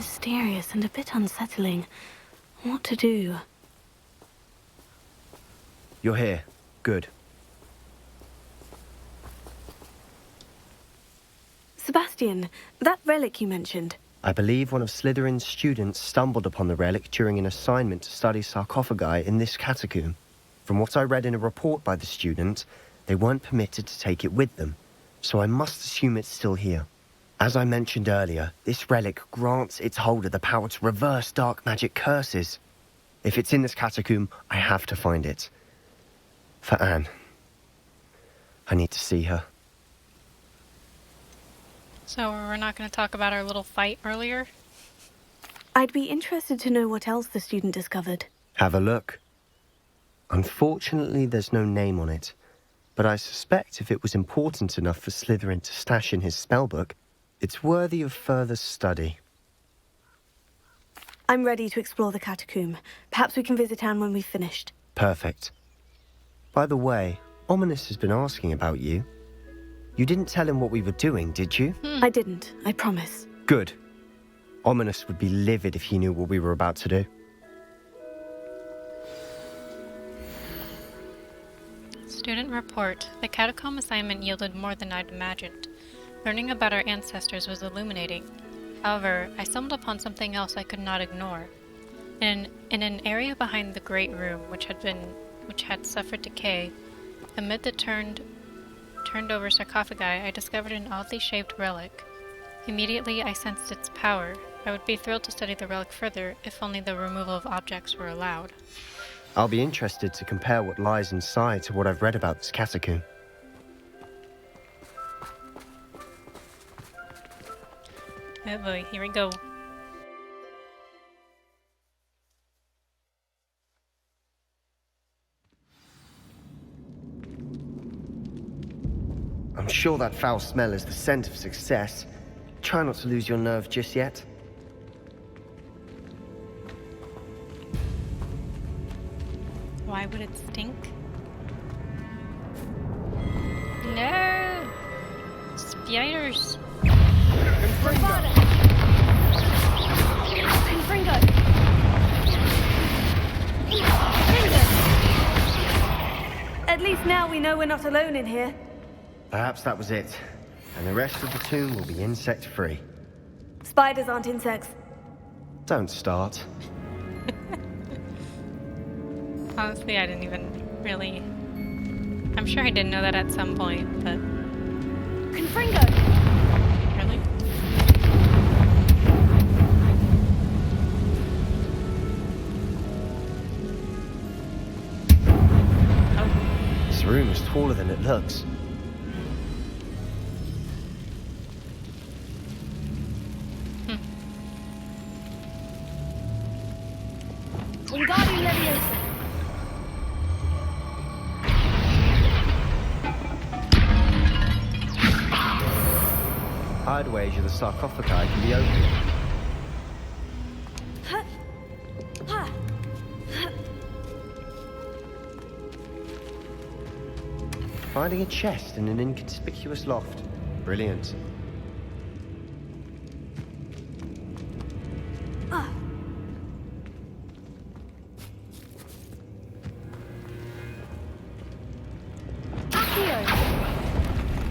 mysterious and a bit unsettling. What to do? You're here. Good. Sebastian, that relic you mentioned. I believe one of Slytherin's students stumbled upon the relic during an assignment to study sarcophagi in this catacomb. From what I read in a report by the student, they weren't permitted to take it with them, so I must assume it's still here. As I mentioned earlier, this relic grants its holder the power to reverse dark magic curses. If it's in this catacomb, I have to find it. For Anne. I need to see her. So we're not going to talk about our little fight earlier? I'd be interested to know what else the student discovered. Have a look. Unfortunately, there's no name on it, but I suspect if it was important enough for Slytherin to stash in his spellbook, it's worthy of further study. I'm ready to explore the catacomb. Perhaps we can visit Anne when we've finished. Perfect. By the way, Ominous has been asking about you. You didn't tell him what we were doing, did you? I didn't, I promise. Good. Ominous would be livid if he knew what we were about to do. Student report. The catacomb assignment yielded more than I'd imagined. Learning about our ancestors was illuminating. However, I stumbled upon something else I could not ignore. In an area behind the great room, which had suffered decay, amid the turned over sarcophagi, I discovered an oddly shaped relic. Immediately, I sensed its power. I would be thrilled to study the relic further, if only the removal of objects were allowed. I'll be interested to compare what lies inside to what I've read about this catacomb. Oh boy, here we go. I'm sure that foul smell is the scent of success. Try not to lose your nerve just yet. Why would it stink? No! Spiders! At least now we know we're not alone in here. Perhaps that was it. And the rest of the tomb will be insect-free. Spiders aren't insects. Don't start. Honestly, I didn't even really... I'm sure I didn't know that at some point, but... Confringo! Really? Oh. This room is taller than it looks. Wingardium Leviosa! I'd wager the sarcophagi can be opened. Finding a chest in an inconspicuous loft. Brilliant.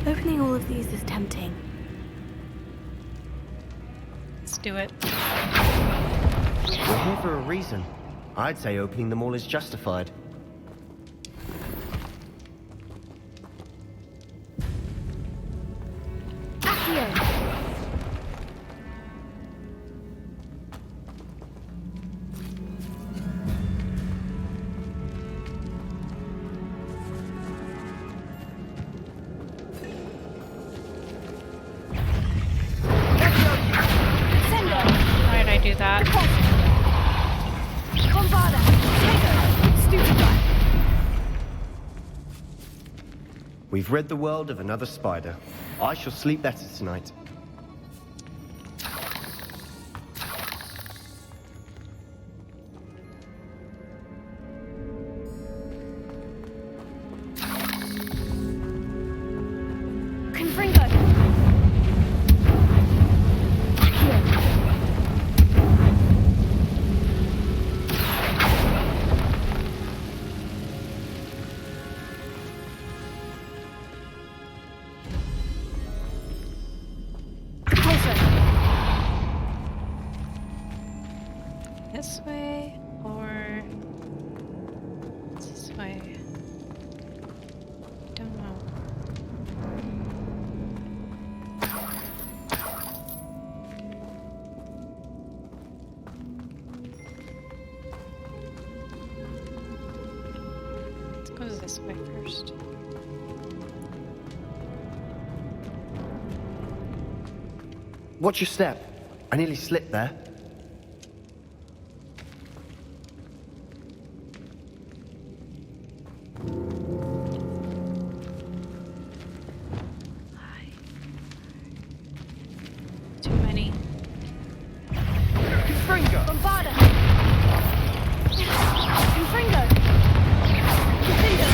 Opening all of these is tempting. Let's do it. We're here for a reason. I'd say opening them all is justified. Why did I do that? We've rid the world of another spider. I shall sleep better tonight. this way first. Watch your step. I nearly slipped there. Too many. Finger! Bombarda! Confringo! Confringo!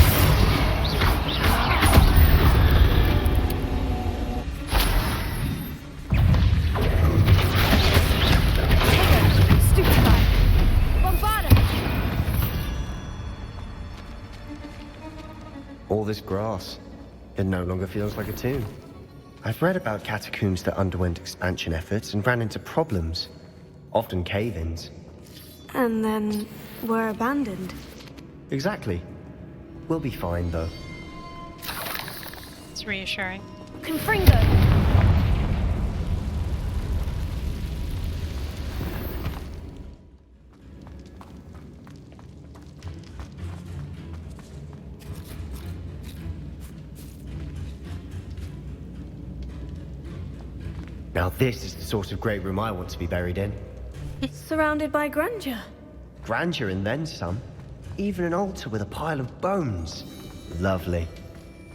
Stupefy! Bombarda! All this grass. It no longer feels like a tomb. I've read about catacombs that underwent expansion efforts and ran into problems. Often cave-ins. And then were abandoned. Exactly. We'll be fine, though. It's reassuring. Confringo! Now this is the sort of great room I want to be buried in. Surrounded by grandeur. Grandeur and then some. Even an altar with a pile of bones. Lovely.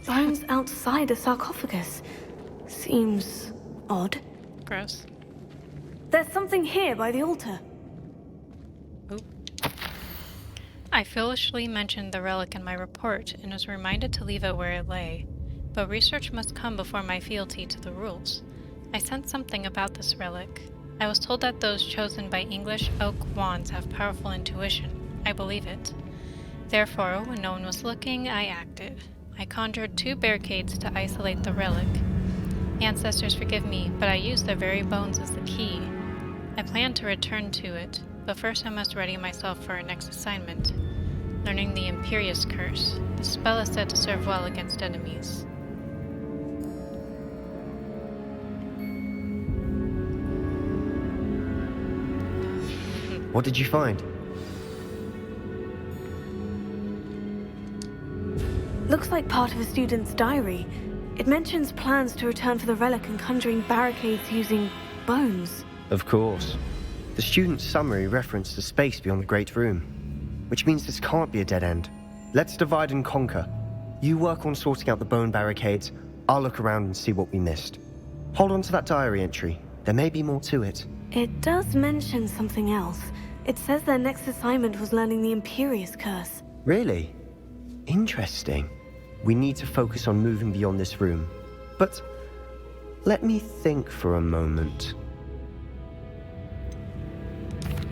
Bones outside a sarcophagus. Seems odd. Gross. There's something here by the altar. Oop. I foolishly mentioned the relic in my report and was reminded to leave it where it lay. But research must come before my fealty to the rules. I sensed something about this relic. I was told that those chosen by English oak wands have powerful intuition. I believe it. Therefore, when no one was looking, I acted. I conjured 2 barricades to isolate the relic. Ancestors forgive me, but I used their very bones as the key. I plan to return to it, but first I must ready myself for our next assignment. Learning the Imperious Curse. The spell is said to serve well against enemies. What did you find? Looks like part of a student's diary. It mentions plans to return for the relic and conjuring barricades using bones. Of course. The student's summary referenced the space beyond the Great Room, which means this can't be a dead end. Let's divide and conquer. You work on sorting out the bone barricades, I'll look around and see what we missed. Hold on to that diary entry. There may be more to it. It does mention something else. It says their next assignment was learning the Imperious Curse. Really? Interesting. We need to focus on moving beyond this room. But let me think for a moment.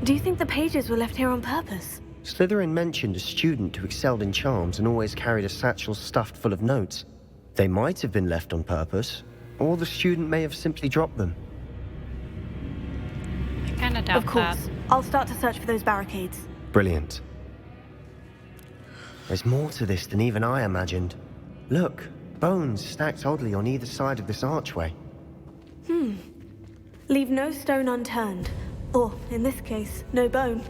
Do you think the pages were left here on purpose? Slytherin mentioned a student who excelled in charms and always carried a satchel stuffed full of notes. They might have been left on purpose, or the student may have simply dropped them. I kinda doubt Of course. that. I'll start to search for those barricades. Brilliant. There's more to this than even I imagined. Look, bones stacked oddly on either side of this archway. Leave no stone unturned. Or, in this case, no bone.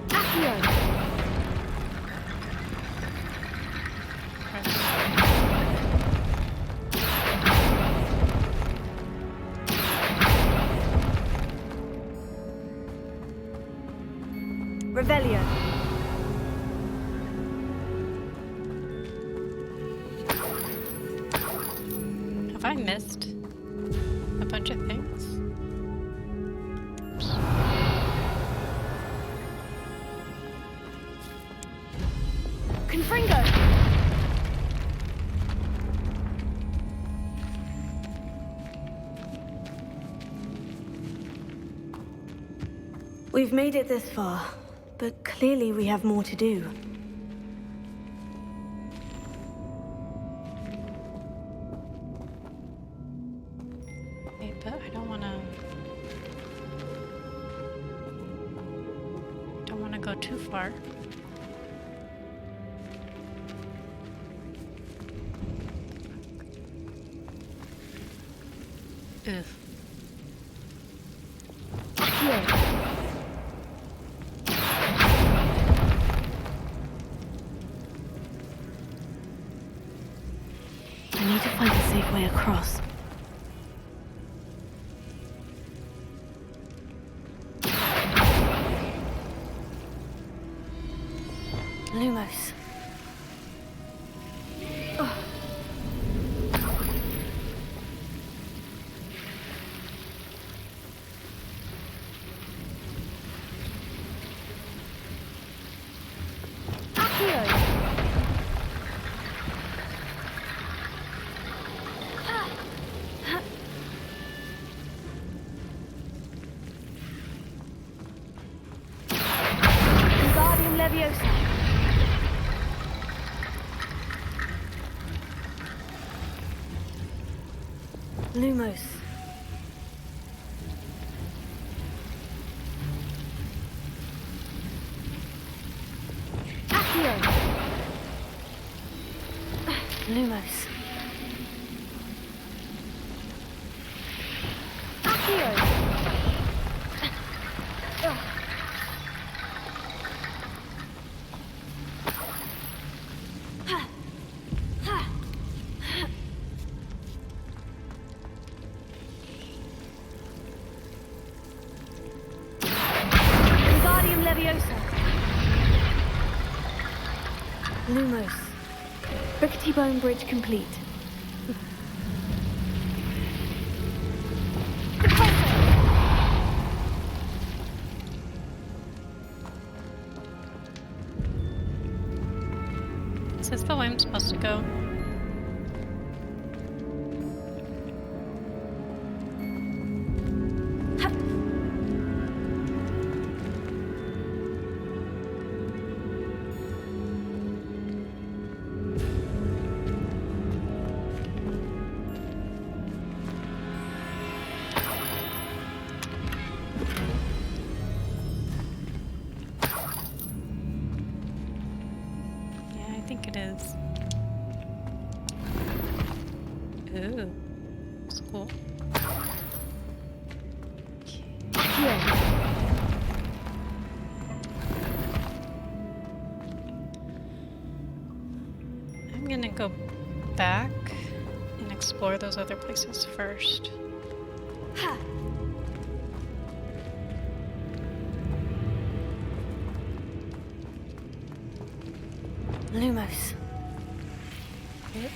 Accio! Revelio. Have I missed a bunch of things? Oops. Confringo! We've made it this far, but clearly we have more to do. Wait, but I don't wanna go too far. Ugh. find a safe way across. Lumos. Lumos. Accio. Lumos. Accio. Lumos. Rickety bone bridge complete. Is this the way I'm supposed to go? I think it is. Ooh, it's cool. I'm gonna go back and explore those other places first. Lumos. Yep.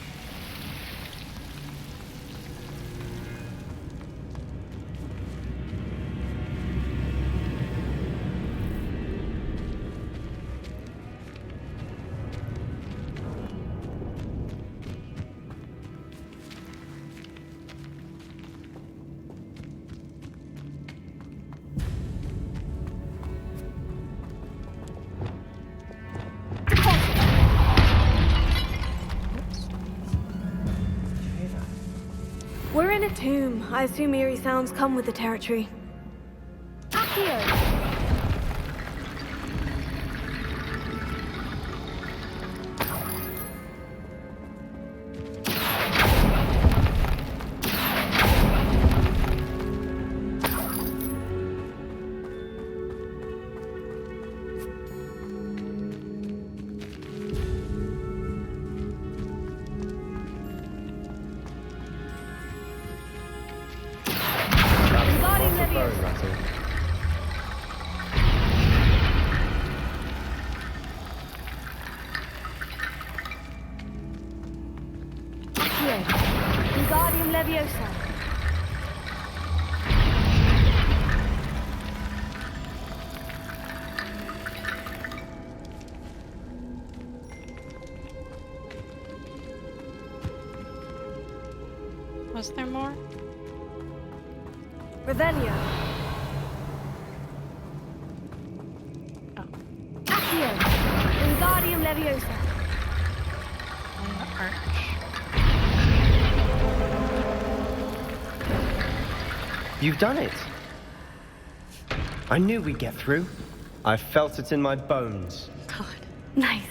We're in a tomb. I assume eerie sounds come with the territory. Accio. Wingardium Leviosa. Was there more? Revelio. Oh. Accio. Wingardium Leviosa. On the arch. You've done it! I knew we'd get through. I felt it in my bones. God. Nice.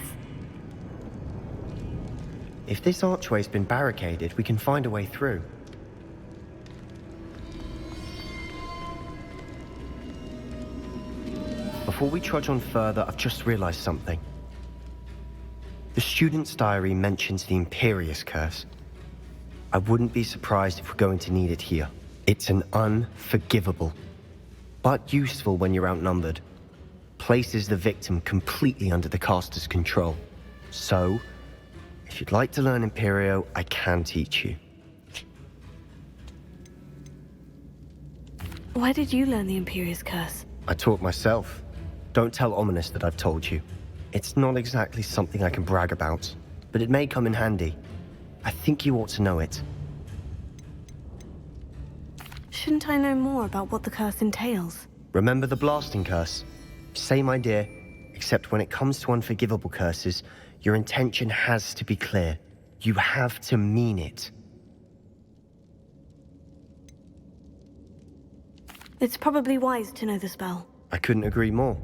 If this archway's been barricaded, we can find a way through. Before we trudge on further, I've just realized something. The student's diary mentions the Imperious Curse. I wouldn't be surprised if we're going to need it here. It's an unforgivable, but useful when you're outnumbered. Places the victim completely under the caster's control. So, if you'd like to learn Imperio, I can teach you. Why did you learn the Imperious Curse? I taught myself. Don't tell Ominous that I've told you. It's not exactly something I can brag about, but it may come in handy. I think you ought to know it. Shouldn't I know more about what the curse entails? Remember the blasting curse? Same idea, except when it comes to unforgivable curses, your intention has to be clear. You have to mean it. It's probably wise to know the spell. I couldn't agree more.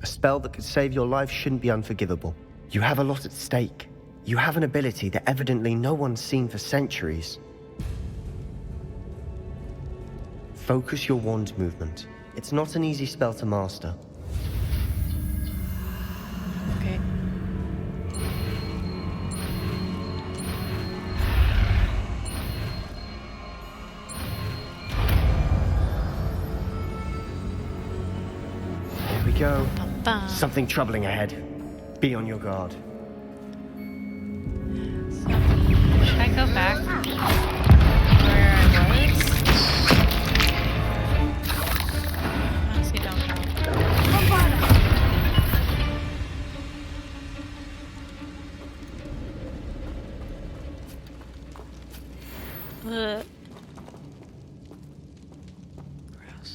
A spell that could save your life shouldn't be unforgivable. You have a lot at stake. You have an ability that evidently no one's seen for centuries. Focus your wand movement. It's not an easy spell to master. Okay. Here we go. Bum. Something troubling ahead. Be on your guard. Should I go back where I was? Honestly, don't know. Ugh. Gross.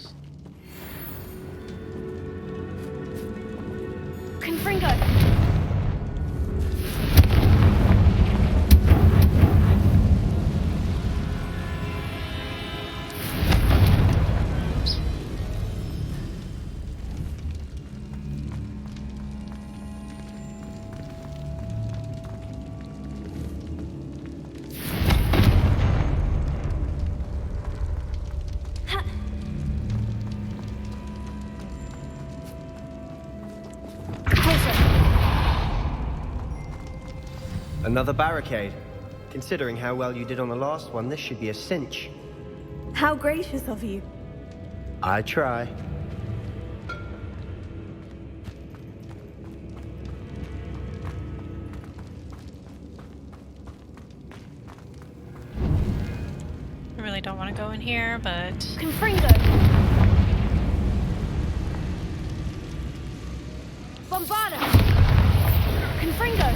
Confringo! Another barricade. Considering how well you did on the last one, this should be a cinch. How gracious of you. I try. I really don't want to go in here, but Confringo! Bombarda! Confringo!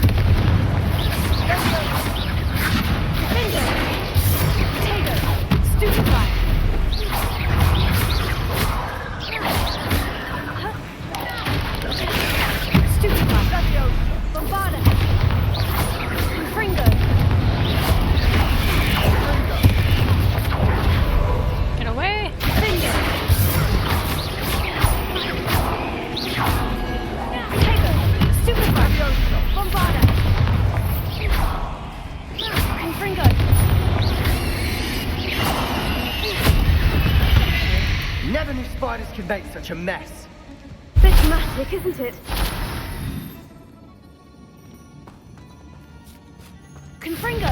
Confringo! Potato! Stupefy! Stupefy! Bombarda! Confringo! get away! Finger! Potato! Stupefy! Bombarda! Confringo! Never knew spiders could make such a mess. Bit dramatic, isn't it? Confringo!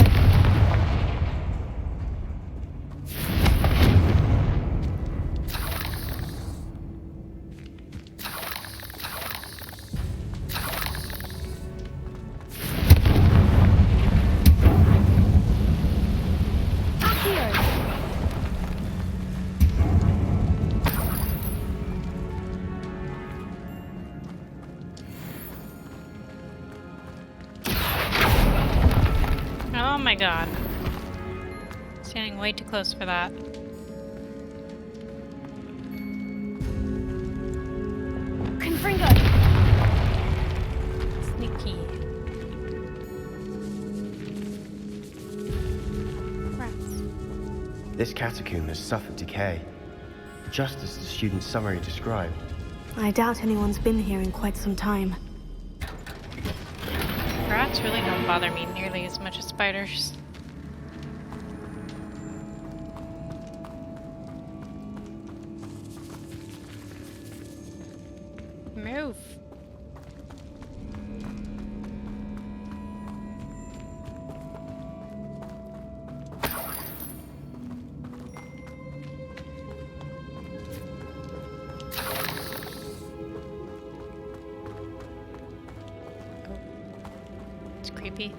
Accio! Oh my god. Standing way too close for that. Confringo! Sneaky. Rats. This catacomb has suffered decay, just as the student's summary described. I doubt anyone's been here in quite some time. Rats really don't bother me nearly as much as spiders. Move. It's creepy.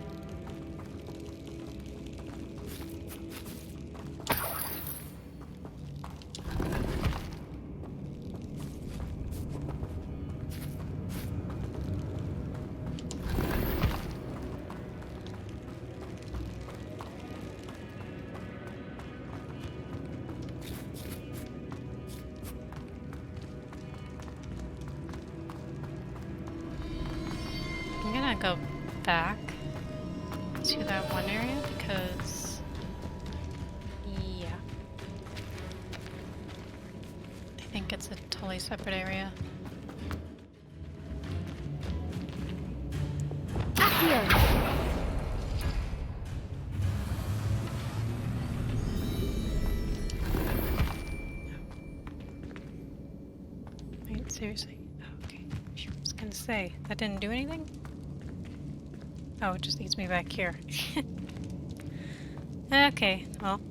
I'm gonna go back to that one area because, yeah, I think it's a totally separate area. Wait, seriously? Oh, okay. I was gonna say, that didn't do anything? Oh, it just leads me back here. Okay, well.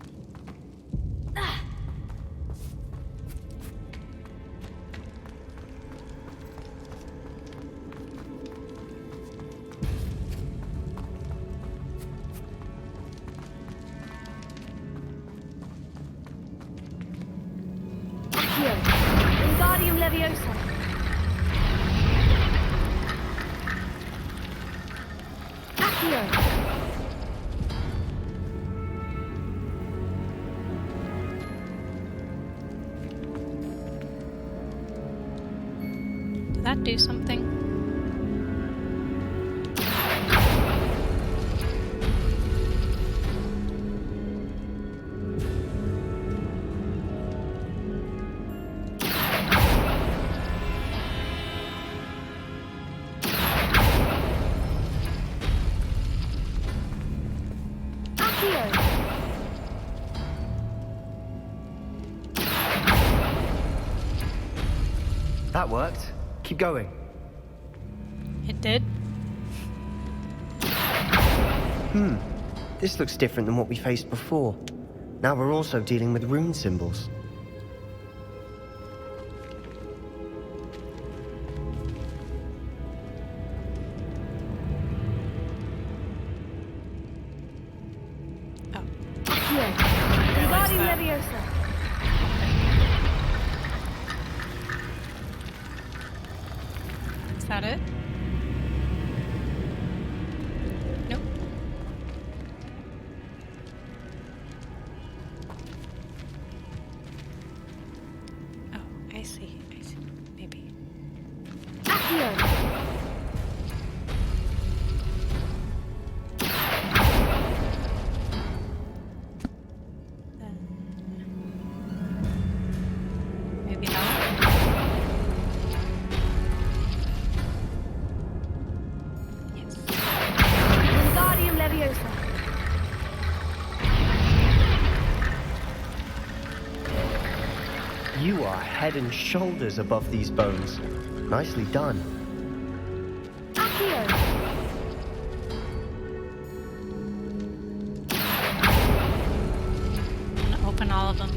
Wingardium Leviosa. Accio. Did that do something? That worked. Keep going. It did? This looks different than what we faced before. Now we're also dealing with rune symbols. Oh. Wingardium Leviosa. Is that it? Nope. Oh, I see. I see. Maybe. Accio. Maybe that. Yes. Wingardium Leviosa. You are head and shoulders above these bones. Nicely done. Accio. I'm gonna open all of them.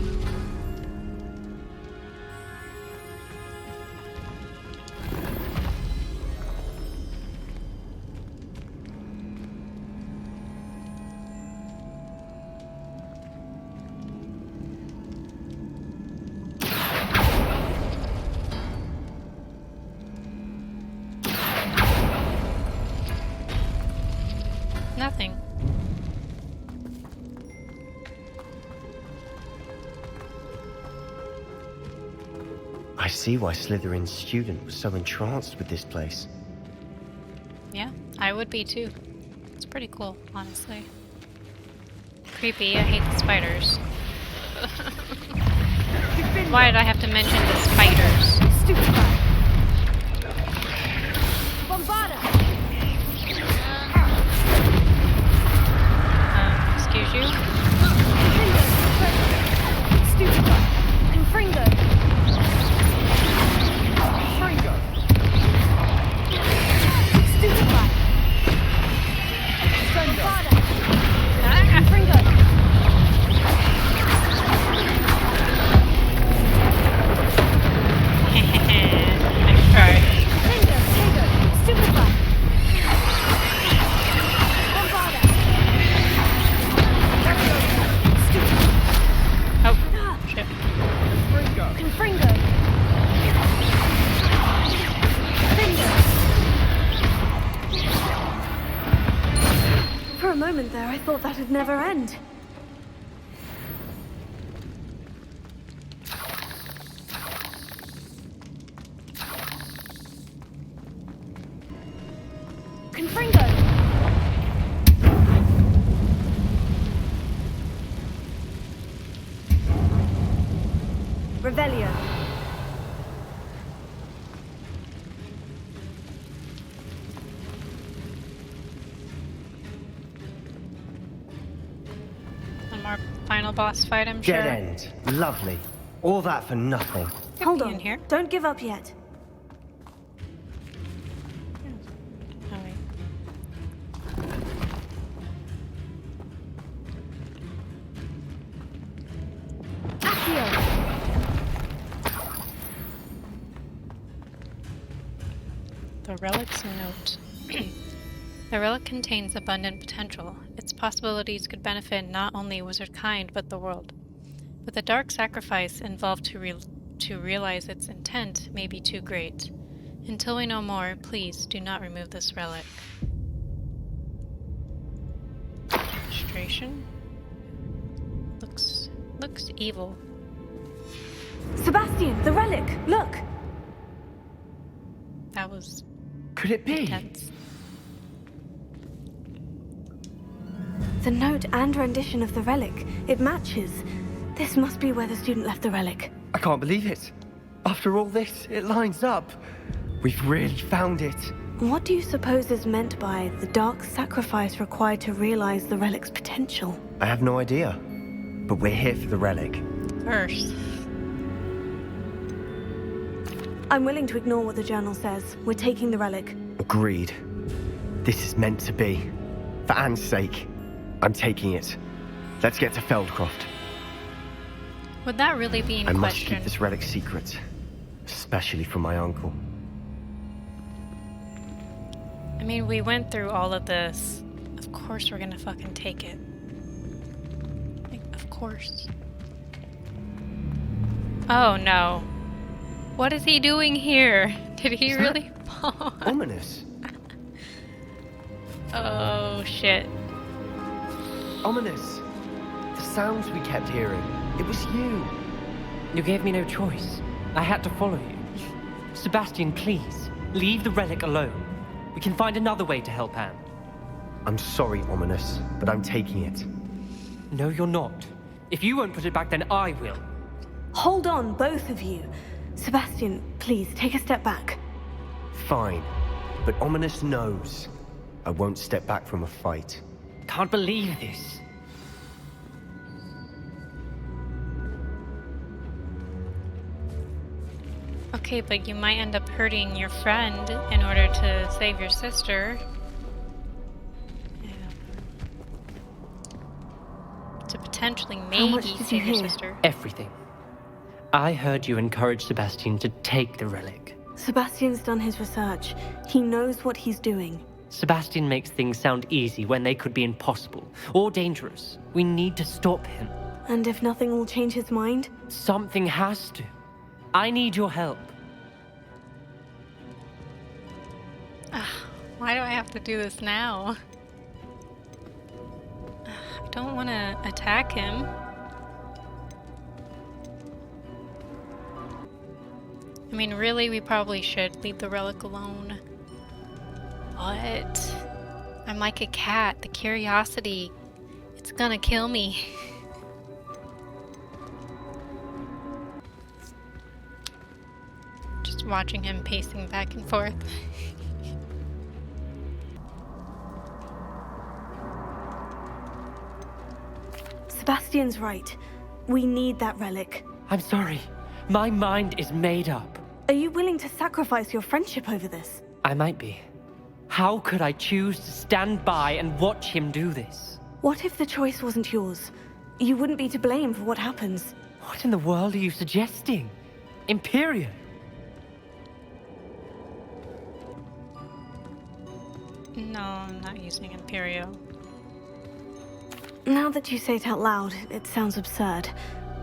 Nothing. I see why Slytherin's student was so entranced with this place. Yeah, I would be too. It's pretty cool, honestly. Creepy, I hate the spiders. Why did I have to mention the spiders? Stupefy. Bombarda. Excuse you? Stupefy. Confringo. Fringo! Stupefy. Bombarda. Confringo. Nice try. Tango. Stupefy. For a moment there, I thought that'd never end. Confringo! Revelio. One more final boss fight, I'm sure. Dead end. Lovely. All that for nothing. Could Hold be on. in here. Don't give up yet. Oh, wait. Accio! The relic's note. The relic contains abundant potential. Its possibilities could benefit not only wizardkind, but the world. But the dark sacrifice involved to realize its intent may be too great. Until we know more, please do not remove this relic. Illustration? Looks evil. Sebastian, the relic! Look! That was Could it be? intense. The note and rendition of the relic. It matches. This must be where the student left the relic. I can't believe it. After all this, it lines up. We've really found it. What do you suppose is meant by the dark sacrifice required to realize the relic's potential? I have no idea. But we're here for the relic. First. I'm willing to ignore what the journal says. We're taking the relic. Agreed. This is meant to be. For Anne's sake, I'm taking it. Let's get to Feldcroft. Would that really be in I must question? keep this relic secret. Especially from my uncle. I mean, we went through all of this. Of course we're gonna fucking take it. Like, of course. Oh no. What is he doing here? Did he Is that really fall? Ominous. Oh shit. Ominous. The sounds we kept hearing. It was you. You gave me no choice. I had to follow you. Sebastian, please, leave the relic alone. We can find another way to help Anne. I'm sorry, Ominous, but I'm taking it. No, you're not. If you won't put it back, then I will. Hold on, both of you. Sebastian, please, take a step back. Fine. But Ominous knows. I won't step back from a fight. Can't believe this. Okay, but you might end up hurting your friend in order to save your sister. Yeah. To potentially maybe much did you save your hear? sister. Everything. I heard you encourage Sebastian to take the relic. Sebastian's done his research. He knows what he's doing. Sebastian makes things sound easy when they could be impossible or dangerous. We need to stop him. And if nothing will change his mind? Something has to. I need your help. Why do I have to do this now? I don't want to attack him. I mean, really, we probably should leave the relic alone. What? I'm like a cat. The curiosity, it's gonna kill me. Just watching him pacing back and forth. Sebastian's right. We need that relic. I'm sorry. My mind is made up. Are you willing to sacrifice your friendship over this? I might be. How could I choose to stand by and watch him do this? What if the choice wasn't yours? You wouldn't be to blame for what happens. What in the world are you suggesting? Imperium? No, I'm not using Imperio. Now that you say it out loud, it sounds absurd.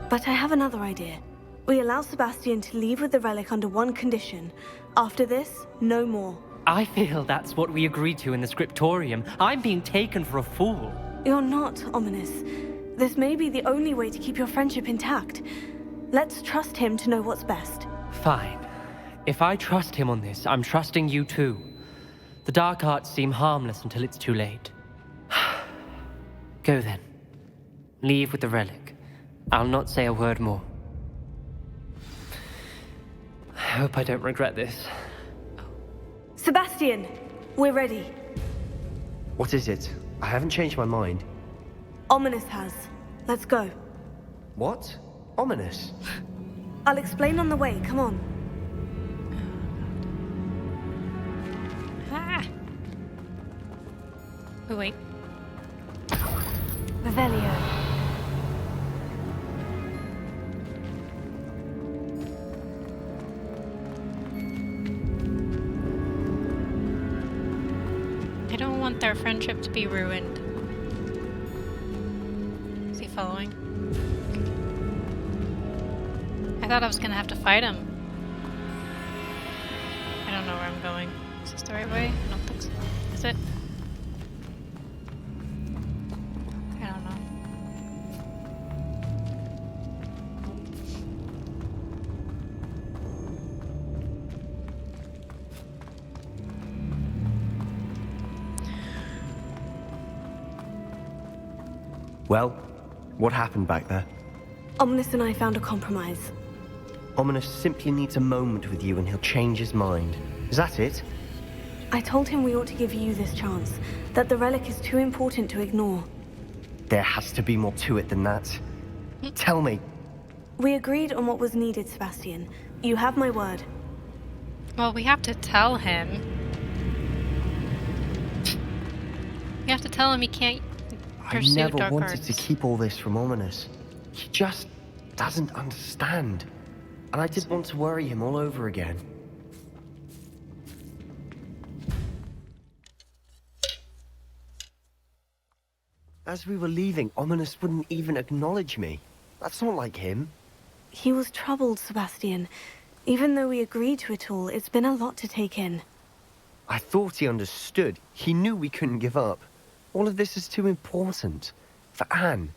But I have another idea. We allow Sebastian to leave with the relic under one condition. After this, no more. I feel that's what we agreed to in the scriptorium. I'm being taken for a fool. You're not, Ominous. This may be the only way to keep your friendship intact. Let's trust him to know what's best. Fine. If I trust him on this, I'm trusting you too. The dark arts seem harmless until it's too late. Go then. Leave with the relic. I'll not say a word more. I hope I don't regret this. Sebastian, we're ready. What is it? I haven't changed my mind. Ominous has. Let's go. What? Ominous? I'll explain on the way, come on. Ah. Oh, wait. Revelio. I don't want their friendship to be ruined. Is he following? I thought I was gonna have to fight him. I don't know where I'm going. Is this the right way? I don't think so. Is it? I don't know. Well, what happened back there? Ominous and I found a compromise. Ominous simply needs a moment with you and he'll change his mind. Is that it? I told him we ought to give you this chance, that the relic is too important to ignore. There has to be more to it than that. Tell me. We agreed on what was needed, Sebastian. You have my word. Well, we have to tell him. We have to tell him he can't I pursue never dark wanted arts. to keep all this from Ominous. He just doesn't understand. And I didn't want to worry him all over again. As we were leaving, Ominous wouldn't even acknowledge me. That's not like him. He was troubled, Sebastian. Even though we agreed to it all, it's been a lot to take in. I thought he understood. He knew we couldn't give up. All of this is too important. For Anne.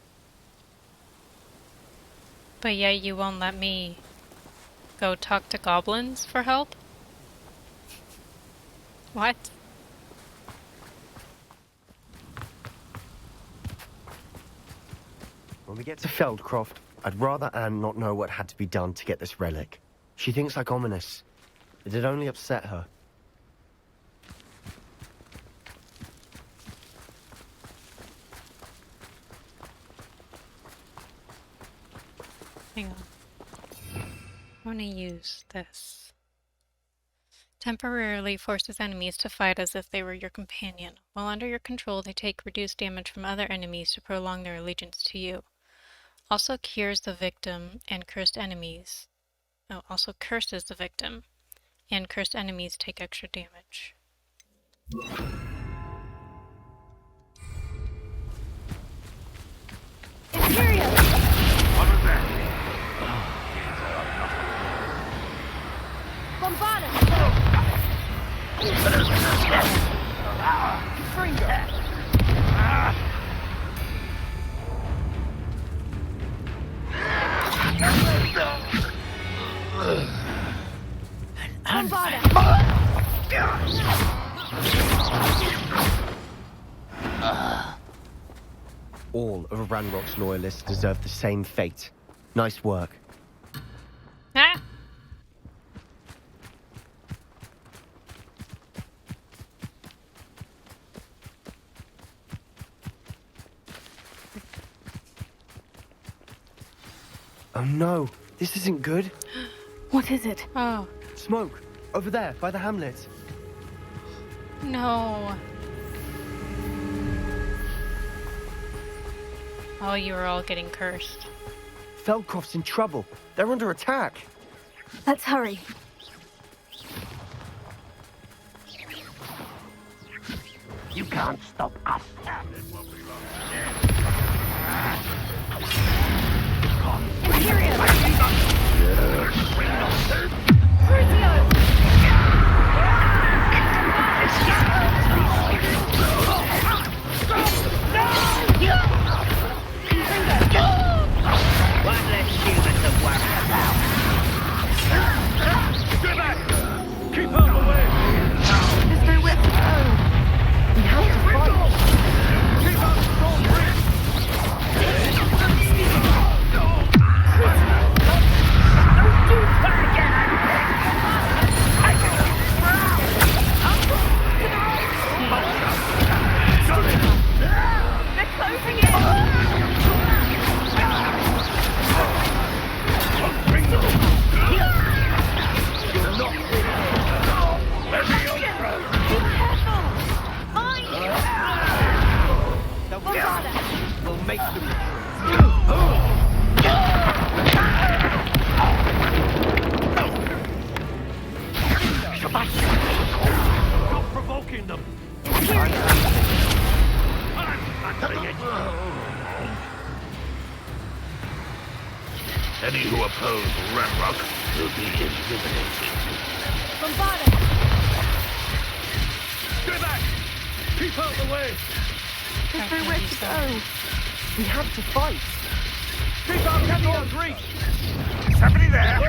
But yet you won't let me go talk to goblins for help? What? When we get to Feldcroft, I'd rather Anne not know what had to be done to get this relic. She thinks like Ominous. It'd only upset her. Hang on. I want to use this. Temporarily forces enemies to fight as if they were your companion. While under your control, they take reduced damage from other enemies to prolong their allegiance to you. Also cures the victim and cursed enemies. Oh, also curses the victim, and cursed enemies take extra damage. Imperial! Bombardus! All of Ranrock's loyalists deserve the same fate. Nice work. Ah! Oh no, this isn't good. What is it? Oh, Smoke, over there, by the hamlet. no. Oh, you are all getting cursed. Feldcroft's in trouble. They're under attack. Let's hurry. You can't stop us. Imperial! Crucio! Any who oppose Ranrock will be eliminated. Stay back! Keep out the way! There's nowhere to go. We have to fight. Keep out Gryffindor's reach! Somebody there!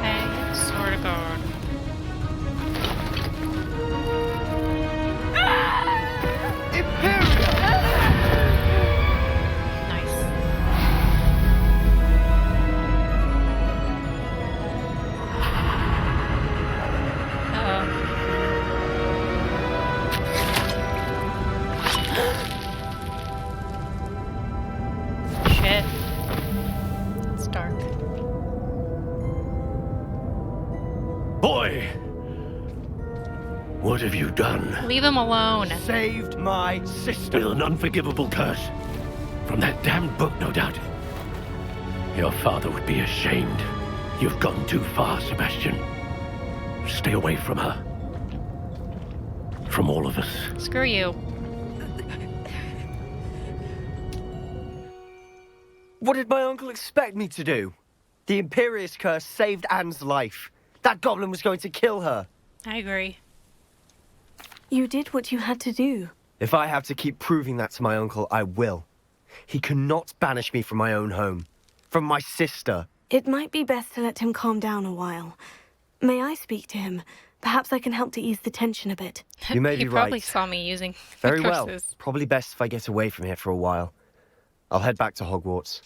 I swear to God. Nice. Shit. It's dark. Boy! What have you done? Leave him alone. Saved my sister. With an unforgivable curse. From that damned book, no doubt. Your father would be ashamed. You've gone too far, Sebastian. Stay away from her. From all of us. Screw you. What did my uncle expect me to do? The Imperious curse saved Anne's life. That goblin was going to kill her. I agree. You did what you had to do. If I have to keep proving that to my uncle, I will. He cannot banish me from my own home. From my sister. It might be best to let him calm down a while. May I speak to him? Perhaps I can help to ease the tension a bit. You may he be probably right. saw me using Very the well. curses. Probably best if I get away from here for a while. I'll head back to Hogwarts.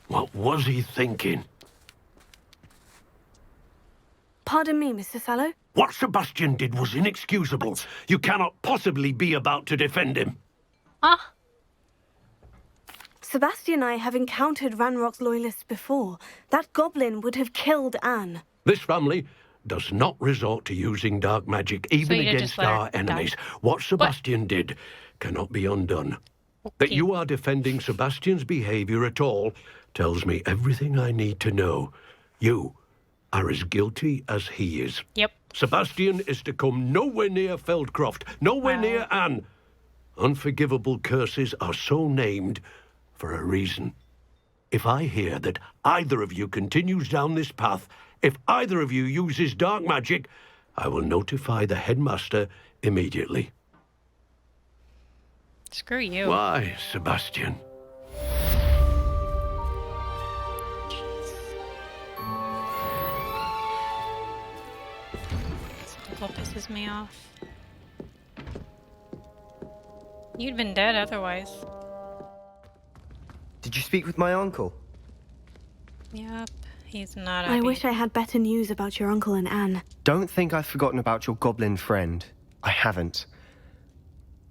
What was he thinking? Pardon me, Mr. Sallow. What Sebastian did was inexcusable. You cannot possibly be about to defend him. Ah, Sebastian and I have encountered Ranrock's loyalists before. That goblin would have killed Anne. This family does not resort to using dark magic, even you did against just let her our die. enemies. What Sebastian did cannot be undone. That Okay. you are defending Sebastian's behavior at all tells me everything I need to know. You are as guilty as he is. Yep. Sebastian is to come nowhere near Feldcroft, nowhere Wow. near Anne. Unforgivable curses are so named for a reason. If I hear that either of you continues down this path, if either of you uses dark magic, I will notify the headmaster immediately. Screw you. Why, Sebastian? This uncle pisses me off. You'd been dead otherwise. Did you speak with my uncle? Yep. He's not I happy. wish I had better news about your uncle and Anne. Don't think I've forgotten about your goblin friend. I haven't.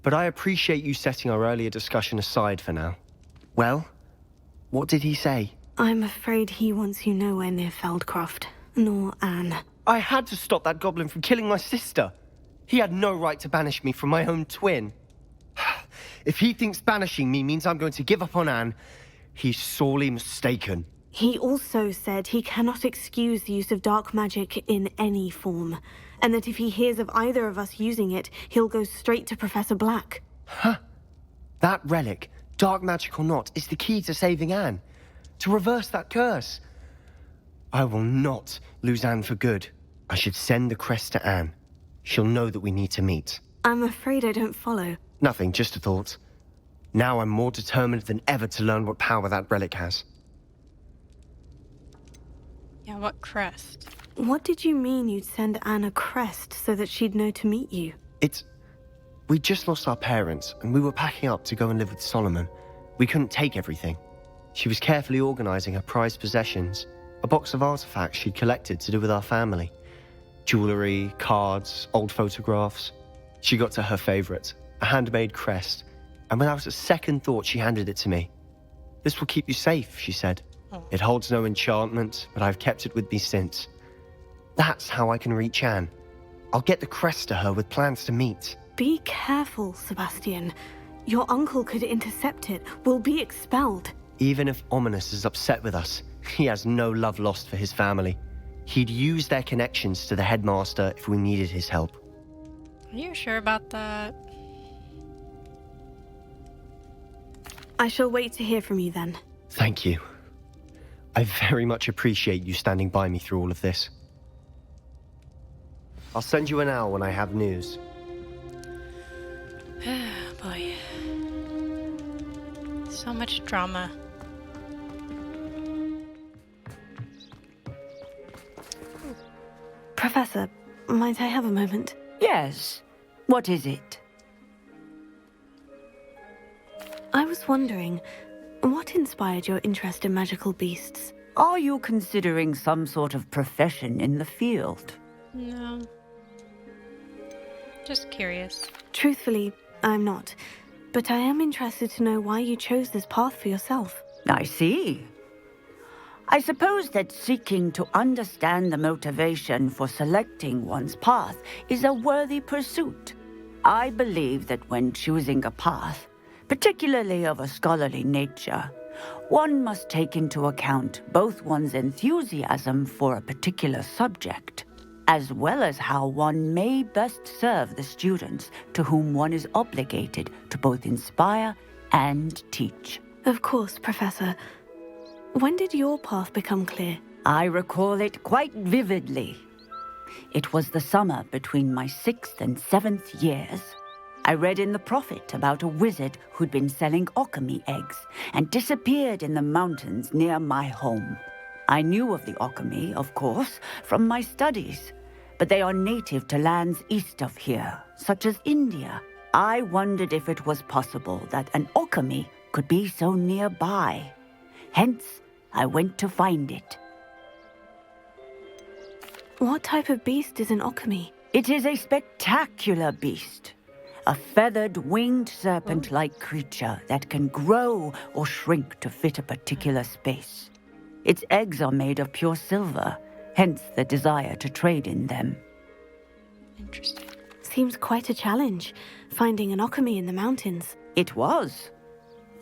But I appreciate you setting our earlier discussion aside for now. Well, what did he say? I'm afraid he wants you nowhere near Feldcroft, nor Anne. I had to stop that goblin from killing my sister. He had no right to banish me from my own twin. If he thinks banishing me means I'm going to give up on Anne, he's sorely mistaken. He also said he cannot excuse the use of dark magic in any form, and that if he hears of either of us using it, he'll go straight to Professor Black. That relic, dark magic or not, is the key to saving Anne. To reverse that curse. I will not lose Anne for good. I should send the crest to Anne. She'll know that we need to meet. I'm afraid I don't follow. Nothing, just a thought. Now I'm more determined than ever to learn what power that relic has. Yeah, what crest? What did you mean you'd send Anne a crest so that she'd know to meet you? We just lost our parents, and we were packing up to go and live with Solomon. We couldn't take everything. She was carefully organizing her prized possessions, a box of artifacts she'd collected to do with our family. Jewelry, cards, old photographs. She got to her favorite, a handmade crest, and without a second thought she handed it to me. "This will keep you safe," she said. "It holds no enchantment, but I've kept it with me since. That's how I can reach Anne. I'll get the crest to her with plans to meet." Be careful, Sebastian. Your uncle could intercept it. We'll be expelled. Even if Ominous is upset with us, he has no love lost for his family. He'd use their connections to the headmaster if we needed his help. Are you sure about that? I shall wait to hear from you then. Thank you. I very much appreciate you standing by me through all of this. I'll send you an owl when I have news. Boy. So much drama. Professor, might I have a moment? Yes. What is it? I was wondering, what inspired your interest in magical beasts? Are you considering some sort of profession in the field? No. Just curious. Truthfully, I'm not. But I am interested to know why you chose this path for yourself. I see. I suppose that seeking to understand the motivation for selecting one's path is a worthy pursuit. I believe that when choosing a path, particularly of a scholarly nature, one must take into account both one's enthusiasm for a particular subject, as well as how one may best serve the students to whom one is obligated to both inspire and teach. Of course, Professor. When did your path become clear? I recall it quite vividly. It was the summer between my 6th and 7th years. I read in the Prophet about a wizard who'd been selling alchemy eggs and disappeared in the mountains near my home. I knew of the alchemy, of course, from my studies, but they are native to lands east of here, such as India. I wondered if it was possible that an alchemy could be so nearby. Hence, I went to find it. What type of beast is an alchemy? It is a spectacular beast. A feathered, winged serpent-like creature that can grow or shrink to fit a particular space. Its eggs are made of pure silver, hence the desire to trade in them. Interesting. Seems quite a challenge, finding an alchemy in the mountains. It was.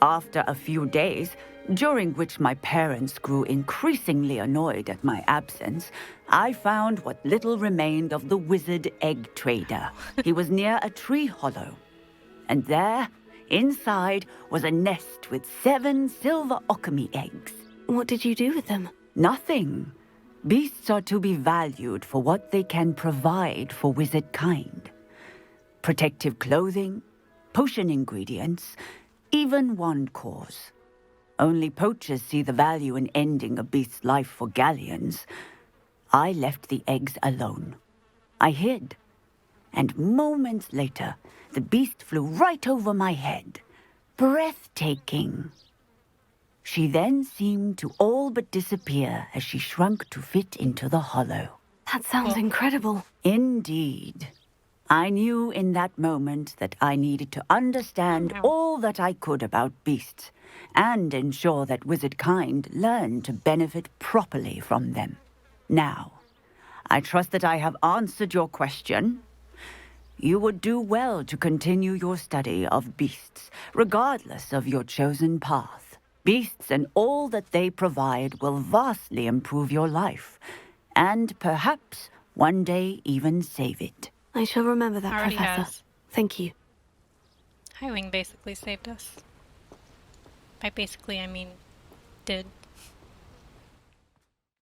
After a few days, during which my parents grew increasingly annoyed at my absence, I found what little remained of the wizard egg trader. He was near a tree hollow. And there, inside, was a nest with 7 silver alchemy eggs. What did you do with them? Nothing. Beasts are to be valued for what they can provide for wizard kind. Protective clothing, potion ingredients, even wand cores. Only poachers see the value in ending a beast's life for galleons. I left the eggs alone. I hid. And moments later, the beast flew right over my head. Breathtaking. She then seemed to all but disappear as she shrunk to fit into the hollow. That sounds incredible. Indeed. I knew in that moment that I needed to understand all that I could about beasts and ensure that wizard kind learned to benefit properly from them. Now, I trust that I have answered your question. You would do well to continue your study of beasts, regardless of your chosen path. Beasts and all that they provide will vastly improve your life, and perhaps one day even save it. I shall remember that, Already Professor. has. Thank you. Highwing basically saved us. By basically, I mean did.